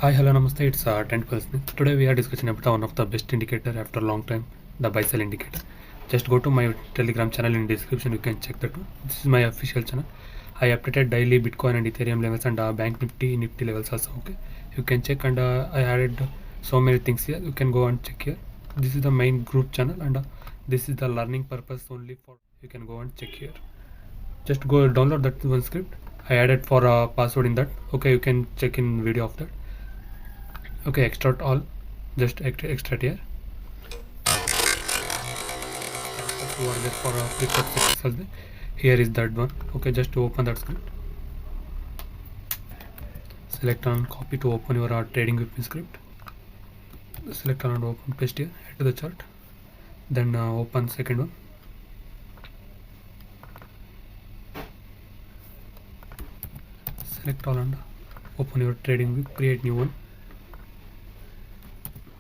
Hi, hello, namaste. It's 10 Today we are discussing about one of the best indicator after a long time, the buy sell indicator. Just go to my Telegram channel in description. You can check that. This is my official channel. I updated daily Bitcoin and Ethereum levels and Bank Nifty levels also. Okay, you can check and I added so many things here. You can go and check here. This is the main group channel and this is the learning purpose only for. You can go and check here. Just go download that one script. I added for a password in that. Okay, you can check in video of that. Okay, extract all, just extract here. For here is that one. Okay, just to open that script, select on copy to open your TradingView script. Select on and open, paste here, head to the chart, then open second one. Select all and open your TradingView, create new one.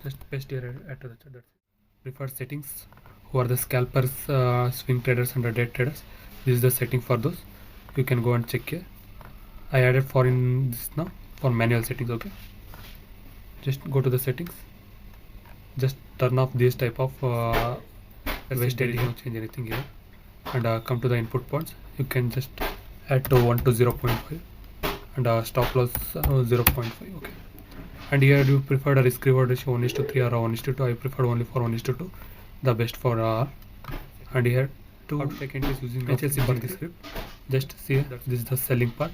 Just paste here, add to the chart. That's it. Preferred settings. Who are the scalpers, swing traders and the day traders? This is the setting for those. You can go and check here. I added for in this now for manual settings. Okay, just go to the settings, just turn off this type of wasted, don't change anything here, and come to the input points. You can just add to 1 to 0.5 and stop loss 0.5. okay, and here you prefer a risk reward ratio 1:3 or 1:2. I prefer only for 1:2, the best for and here to take entries using HLC for this script. Just see here, this is the selling part,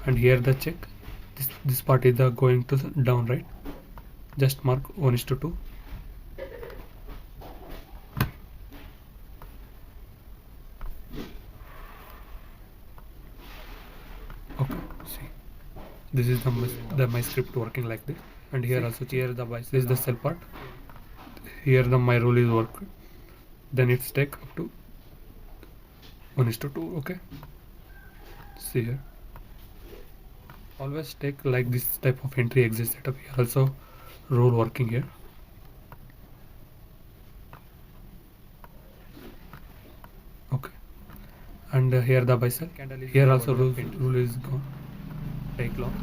and here the check, this part is the going to the down, right? Just mark 1:2. Okay, see, this is my script working like this, and here also here the buy, this is the sell part. Here the my rule is work, then it's take up to 1:2. okay, see here, always take like this type of entry exit setup. Here also rule working here. Okay, and here the buy sell candle is here also rule is gone, take long,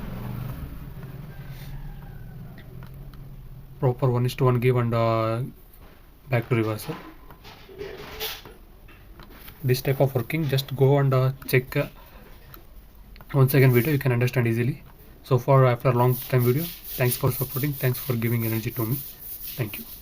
proper 1:1 give and back to reversal. This type of working, just go and check once again video, you can understand easily. So far after a long time video, thanks for supporting, thanks for giving energy to me. Thank you.